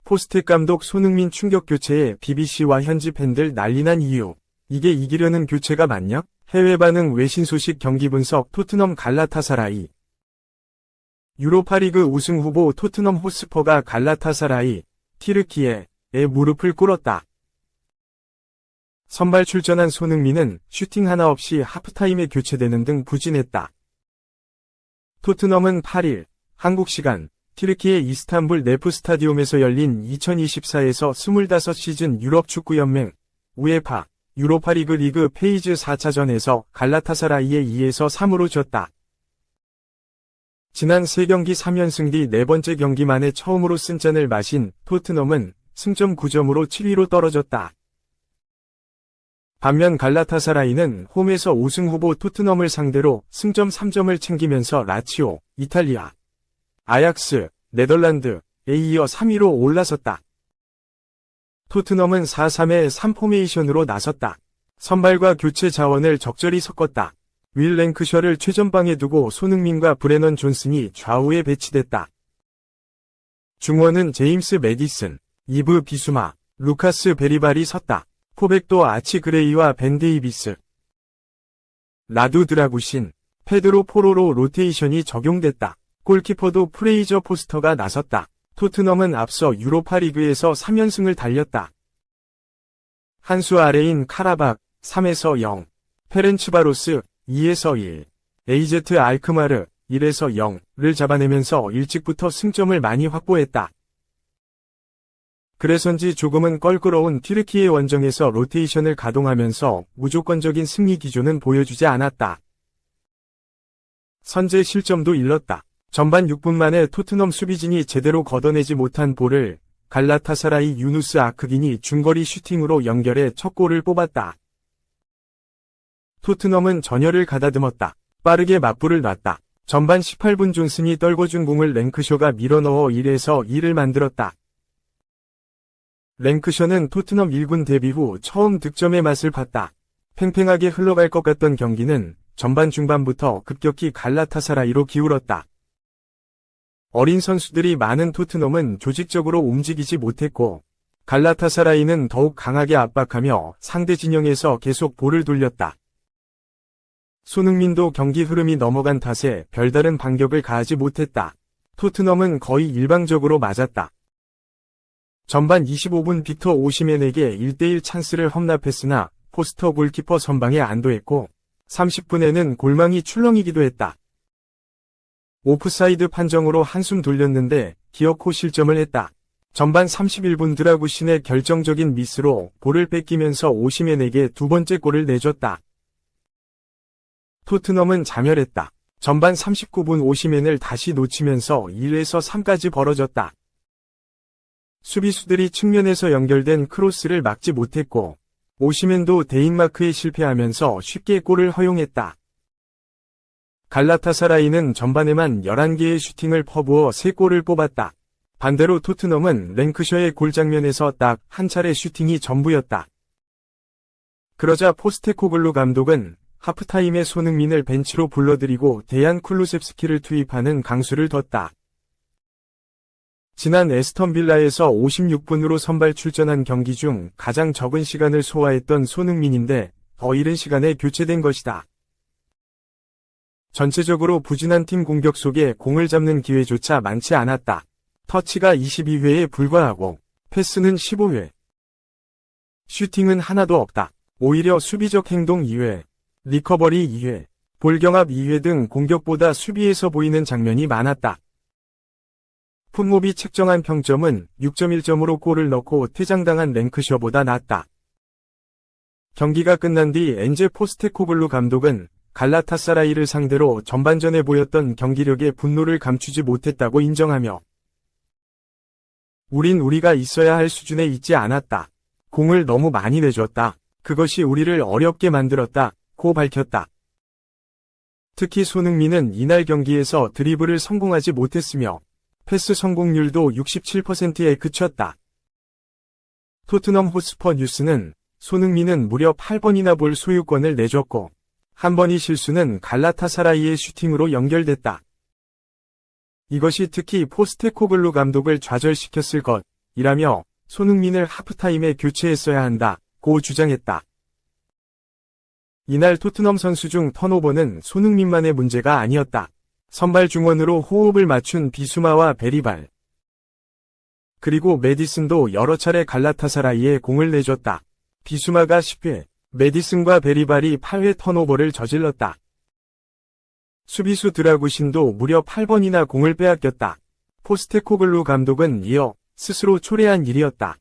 포스텍 감독 손흥민 충격 교체에 BBC와 현지 팬들 난리난 이유. 이게 이기려는 교체가 맞냐? 해외 반응 외신 소식 경기 분석 토트넘 갈라타사라이. 유로파리그 우승 후보 토트넘 호스퍼가 갈라타사라이, 티르키예에 무릎을 꿇었다. 선발 출전한 손흥민은 슈팅 하나 없이 하프타임에 교체되는 등 부진했다. 토트넘은 8일 한국 시간 티르키예 이스탄불 네프 스타디움에서 열린 2024에서 25시즌 유럽 축구연맹 우에파 유로파리그 리그 페이즈 4차전에서 갈라타사라이에 2에서 3으로 졌다. 지난 3경기 3연승 뒤 네 번째 경기 만에 처음으로 쓴잔을 마신 토트넘은 승점 9점으로 7위로 떨어졌다. 반면 갈라타사라이는 홈에서 우승 후보 토트넘을 상대로 승점 3점을 챙기면서 라치오, 이탈리아, 아약스, 네덜란드에 이어 3위로 올라섰다. 토트넘은 4-3-3 포메이션으로 나섰다. 선발과 교체 자원을 적절히 섞었다. 윌 랭크셔를 최전방에 두고 손흥민과 브레넌 존슨이 좌우에 배치됐다. 중원은 제임스 매디슨, 이브 비수마, 루카스 베리발이 섰다. 포백도 아치 그레이와 벤 데이비스, 라두 드라구신, 페드로 포로로 로테이션이 적용됐다. 골키퍼도 프레이저 포스터가 나섰다. 토트넘은 앞서 유로파리그에서 3연승을 달렸다. 한 수 아래인 카라박 3에서 0, 페렌츠바로스 2에서 1, 에이제트 알크마르 1에서 0를 잡아내면서 일찍부터 승점을 많이 확보했다. 그래서인지 조금은 껄끄러운 튀르키예 원정에서 로테이션을 가동하면서 무조건적인 승리 기조는 보여주지 않았다. 선제 실점도 일렀다. 전반 6분 만에 토트넘 수비진이 제대로 걷어내지 못한 볼을 갈라타사라이 유누스 아크긴이 중거리 슈팅으로 연결해 첫 골을 뽑았다. 토트넘은 전열을 가다듬었다. 빠르게 맞불을 놨다. 전반 18분 존슨이 떨궈준 공을 랭크셔가 밀어넣어 1에서 2를 만들었다. 랭크셔는 토트넘 1군 데뷔 후 처음 득점의 맛을 봤다. 팽팽하게 흘러갈 것 같던 경기는 전반 중반부터 급격히 갈라타사라이로 기울었다. 어린 선수들이 많은 토트넘은 조직적으로 움직이지 못했고 갈라타사라이는 더욱 강하게 압박하며 상대 진영에서 계속 볼을 돌렸다. 손흥민도 경기 흐름이 넘어간 탓에 별다른 반격을 가하지 못했다. 토트넘은 거의 일방적으로 맞았다. 전반 25분 빅터 오시멘에게 1대1 찬스를 험납했으나 포스터 골키퍼 선방에 안도했고 30분에는 골망이 출렁이기도 했다. 오프사이드 판정으로 한숨 돌렸는데 기어코 실점을 했다. 전반 31분 드라구신의 결정적인 미스로 볼을 뺏기면서 오시멘에게 두 번째 골을 내줬다. 토트넘은 자멸했다. 전반 39분 오시멘을 다시 놓치면서 1에서 3까지 벌어졌다. 수비수들이 측면에서 연결된 크로스를 막지 못했고 오시멘도 데인마크에 실패하면서 쉽게 골을 허용했다. 갈라타사라이는 전반에만 11개의 슈팅을 퍼부어 3골을 뽑았다. 반대로 토트넘은 랭크셔의 골 장면에서 딱 한 차례 슈팅이 전부였다. 그러자 포스테코글루 감독은 하프타임에 손흥민을 벤치로 불러들이고 데얀 쿨루셉스키를 투입하는 강수를 뒀다. 지난 에스턴 빌라에서 56분으로 선발 출전한 경기 중 가장 적은 시간을 소화했던 손흥민인데 더 이른 시간에 교체된 것이다. 전체적으로 부진한 팀 공격 속에 공을 잡는 기회조차 많지 않았다. 터치가 22회에 불과하고 패스는 15회. 슈팅은 하나도 없다. 오히려 수비적 행동 2회, 리커버리 2회, 볼 경합 2회 등 공격보다 수비에서 보이는 장면이 많았다. 풋몹이 책정한 평점은 6.1점으로 골을 넣고 퇴장당한 랭크셔보다 낮다. 경기가 끝난 뒤 엔제 포스테코글루 감독은 갈라타사라이를 상대로 전반전에 보였던 경기력에 분노를 감추지 못했다고 인정하며 우린 우리가 있어야 할 수준에 있지 않았다. 공을 너무 많이 내줬다. 그것이 우리를 어렵게 만들었다. 고 밝혔다. 특히 손흥민은 이날 경기에서 드리블을 성공하지 못했으며 패스 성공률도 67%에 그쳤다. 토트넘 호스퍼 뉴스는 손흥민은 무려 8번이나 볼 소유권을 내줬고 한 번의 실수는 갈라타사라이의 슈팅으로 연결됐다. 이것이 특히 포스테코글루 감독을 좌절시켰을 이라며 손흥민을 하프타임에 교체했어야 한다고 주장했다. 이날 토트넘 선수 중 턴오버는 손흥민만의 문제가 아니었다. 선발 중원으로 호흡을 맞춘 비수마와 베리발, 그리고 메디슨도 여러 차례 갈라타사라이에 공을 내줬다. 비수마가 10회, 메디슨과 베리발이 8회 턴오버를 저질렀다. 수비수 드라구신도 무려 8번이나 공을 빼앗겼다. 포스테코글루 감독은 이어 스스로 초래한 일이었다.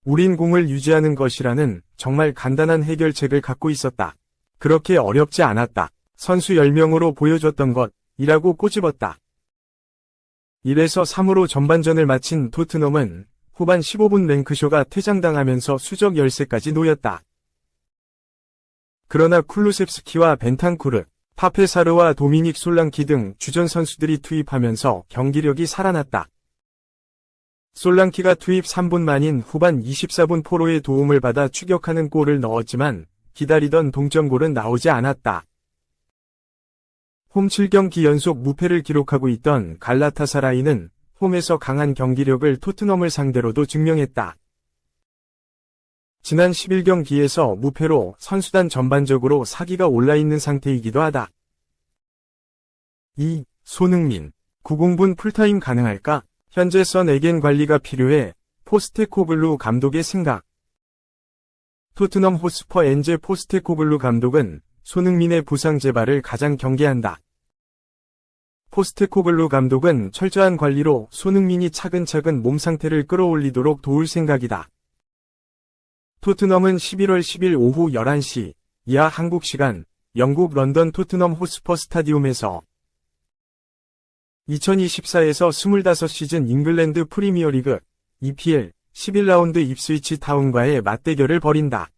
우린 공을 유지하는 것이라는 정말 간단한 해결책을 갖고 있었다. 그렇게 어렵지 않았다. 선수 10명으로 보여줬던 것이라고 꼬집었다. 1에서 3으로 전반전을 마친 토트넘은 후반 15분 랭크쇼가 퇴장당하면서 수적 열세까지 놓였다. 그러나 쿨루셉스키와 벤탄쿠르, 파페사르와 도미닉 솔랑키 등 주전 선수들이 투입하면서 경기력이 살아났다. 솔랑키가 투입 3분 만인 후반 24분 포로의 도움을 받아 추격하는 골을 넣었지만 기다리던 동점골은 나오지 않았다. 홈 7경기 연속 무패를 기록하고 있던 갈라타사라이는 홈에서 강한 경기력을 토트넘을 상대로도 증명했다. 지난 11경기에서 무패로 선수단 전반적으로 사기가 올라있는 상태이기도 하다. 2. 손흥민. 90분 풀타임 가능할까? 현재 선 에겐 관리가 필요해. 포스테코글루 감독의 생각. 토트넘 호스퍼 엔제 포스테코글루 감독은 손흥민의 부상 재발을 가장 경계한다. 포스테코글루 감독은 철저한 관리로 손흥민이 차근차근 몸 상태를 끌어올리도록 도울 생각이다. 토트넘은 11월 10일 오후 11시 이하 한국 시간 영국 런던 토트넘 호스퍼 스타디움에서 2024에서 25시즌 잉글랜드 프리미어리그 EPL 11라운드 입스위치 타운과의 맞대결을 벌인다.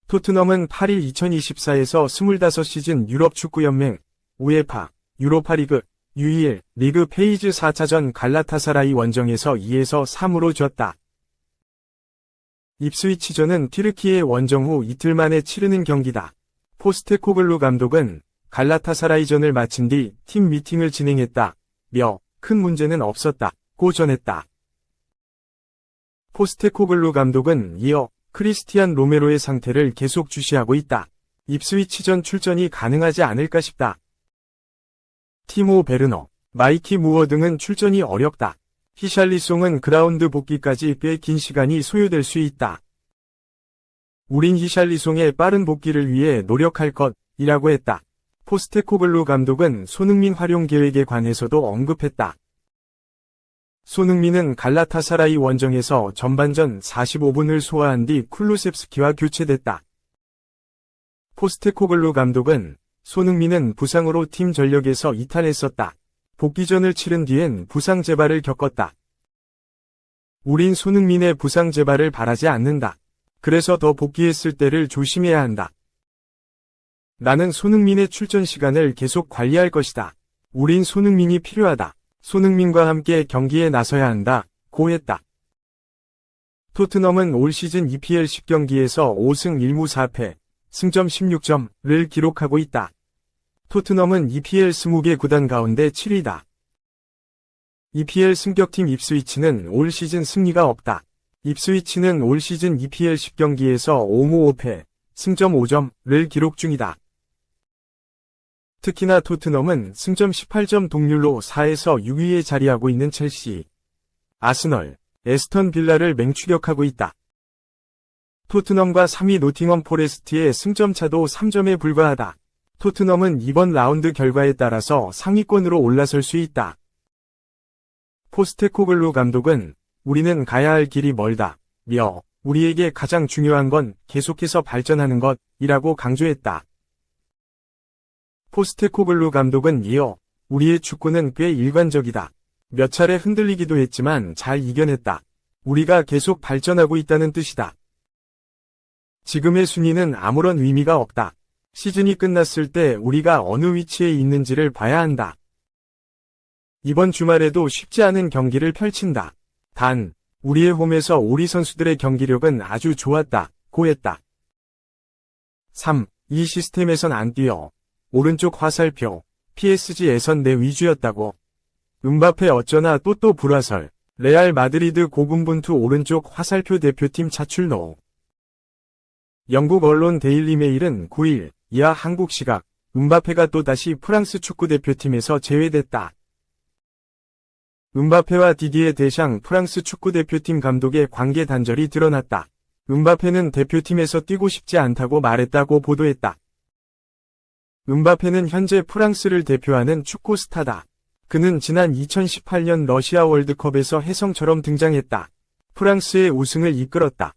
토트넘은 8일 2024에서 25시즌 유럽 축구연맹 우에파 유로파리그 UEL 리그 페이즈 4차전 갈라타사라이 원정에서 2에서 3으로 졌다. 입스위치전은 튀르키예 원정 후 이틀 만에 치르는 경기다. 포스테코글루 감독은 갈라타사라이전을 마친 뒤 팀 미팅을 진행했다며 큰 문제는 없었다고 전했다. 포스테코글루 감독은 이어 크리스티안 로메로의 상태를 계속 주시하고 있다. 입스위치전 출전이 가능하지 않을까 싶다. 티모 베르너, 마이키 무어 등은 출전이 어렵다. 히샬리송은 그라운드 복귀까지 꽤 긴 시간이 소요될 수 있다. 우린 히샬리송의 빠른 복귀를 위해 노력할 것이라고 했다. 포스테코글루 감독은 손흥민 활용 계획에 관해서도 언급했다. 손흥민은 갈라타사라이 원정에서 전반전 45분을 소화한 뒤 쿨루셉스키와 교체됐다. 포스테코글루 감독은 손흥민은 부상으로 팀 전력에서 이탈했었다. 복귀전을 치른 뒤엔 부상 재발을 겪었다. 우린 손흥민의 부상 재발을 바라지 않는다. 그래서 더 복귀했을 때를 조심해야 한다. 나는 손흥민의 출전 시간을 계속 관리할 것이다. 우린 손흥민이 필요하다. 손흥민과 함께 경기에 나서야 한다. 고 했다. 토트넘은 올 시즌 EPL 10경기에서 5승 1무 4패, 승점 16점을 기록하고 있다. 토트넘은 EPL 20개 구단 가운데 7위다. EPL 승격팀 입스위치는 올 시즌 승리가 없다. 입스위치는 올 시즌 EPL 10경기에서 5무 5패, 승점 5점을 기록 중이다. 특히나 토트넘은 승점 18점 동률로 4에서 6위에 자리하고 있는 첼시, 아스널, 에스턴 빌라를 맹추격하고 있다. 토트넘과 3위 노팅엄 포레스트의 승점 차도 3점에 불과하다. 토트넘은 이번 라운드 결과에 따라서 상위권으로 올라설 수 있다. 포스테코글루 감독은 우리는 가야 할 길이 멀다며 우리에게 가장 중요한 건 계속해서 발전하는 것이라고 강조했다. 포스테코글루 감독은 이어 우리의 축구는 꽤 일관적이다. 몇 차례 흔들리기도 했지만 잘 이겨냈다. 우리가 계속 발전하고 있다는 뜻이다. 지금의 순위는 아무런 의미가 없다. 시즌이 끝났을 때 우리가 어느 위치에 있는지를 봐야 한다. 이번 주말에도 쉽지 않은 경기를 펼친다. 단, 우리의 홈에서 우리 선수들의 경기력은 아주 좋았다고 했다. 3. 이 시스템에선 안 뛰어. 오른쪽 화살표, PSG에선 내 위주였다고. 음바페 어쩌나 또 불화설. 레알 마드리드 고군분투 오른쪽 화살표 대표팀 차출노. 영국 언론 데일리 메일은 9일 이하 한국 시각 음바페가 또다시 프랑스 축구대표팀에서 제외됐다. 음바페와 디디에 데샹 프랑스 축구대표팀 감독의 관계 단절이 드러났다. 음바페는 대표팀에서 뛰고 싶지 않다고 말했다고 보도했다. 음바페는 현재 프랑스를 대표하는 축구 스타다. 그는 지난 2018년 러시아 월드컵에서 혜성처럼 등장했다. 프랑스의 우승을 이끌었다.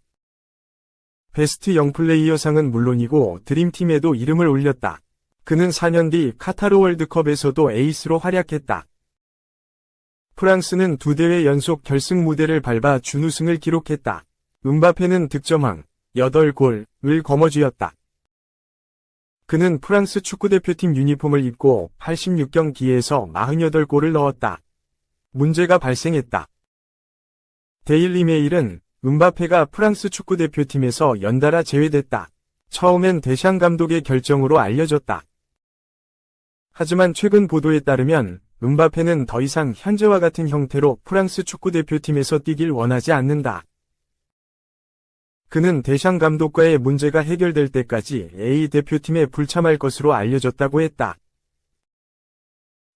베스트 영플레이어상은 물론이고 드림팀에도 이름을 올렸다. 그는 4년 뒤 카타르 월드컵에서도 에이스로 활약했다. 프랑스는 2대회 연속 결승 무대를 밟아 준우승을 기록했다. 음바페는 득점왕 8골을 거머쥐었다. 그는 프랑스 축구대표팀 유니폼을 입고 86경기에서 48골을 넣었다. 문제가 발생했다. 데일리 메일은 음바페가 프랑스 축구대표팀에서 연달아 제외됐다. 처음엔 데샹 감독의 결정으로 알려졌다. 하지만 최근 보도에 따르면 음바페는 더 이상 현재와 같은 형태로 프랑스 축구대표팀에서 뛰길 원하지 않는다. 그는 데샹 감독과의 문제가 해결될 때까지 A 대표팀에 불참할 것으로 알려졌다고 했다.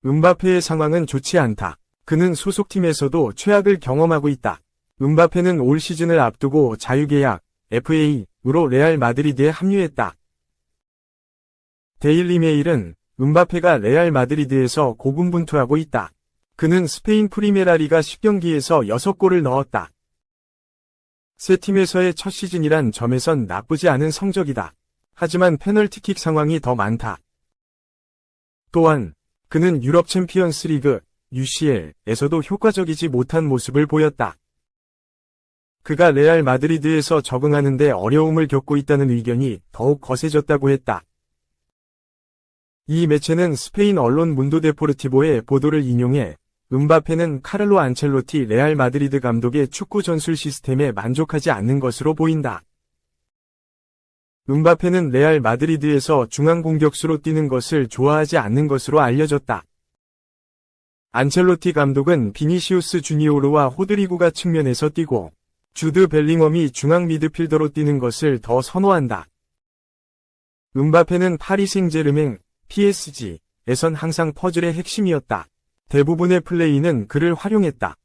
음바페의 상황은 좋지 않다. 그는 소속팀에서도 최악을 경험하고 있다. 음바페는 올 시즌을 앞두고 자유계약 FA로 레알 마드리드에 합류했다. 데일리 메일은 음바페가 레알 마드리드에서 고군분투하고 있다. 그는 스페인 프리메라 리가 10경기에서 6골을 넣었다. 세 팀에서의 첫 시즌이란 점에선 나쁘지 않은 성적이다. 하지만 페널티킥 상황이 더 많다. 또한 그는 유럽 챔피언스 리그 UCL에서도 효과적이지 못한 모습을 보였다. 그가 레알 마드리드에서 적응하는 데 어려움을 겪고 있다는 의견이 더욱 거세졌다고 했다. 이 매체는 스페인 언론 문도 데포르티보의 보도를 인용해 음바페는 카를로 안첼로티 레알 마드리드 감독의 축구 전술 시스템에 만족하지 않는 것으로 보인다. 음바페는 레알 마드리드에서 중앙 공격수로 뛰는 것을 좋아하지 않는 것으로 알려졌다. 안첼로티 감독은 비니시우스 주니오르와 호드리구가 측면에서 뛰고 주드 벨링엄이 중앙 미드필더로 뛰는 것을 더 선호한다. 음바페는 파리 생제르맹 PSG에선 항상 퍼즐의 핵심이었다. 대부분의 플레이는 그를 활용했다.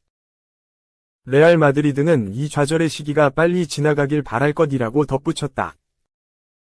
레알 마드리드는 이 좌절의 시기가 빨리 지나가길 바랄 것이라고 덧붙였다.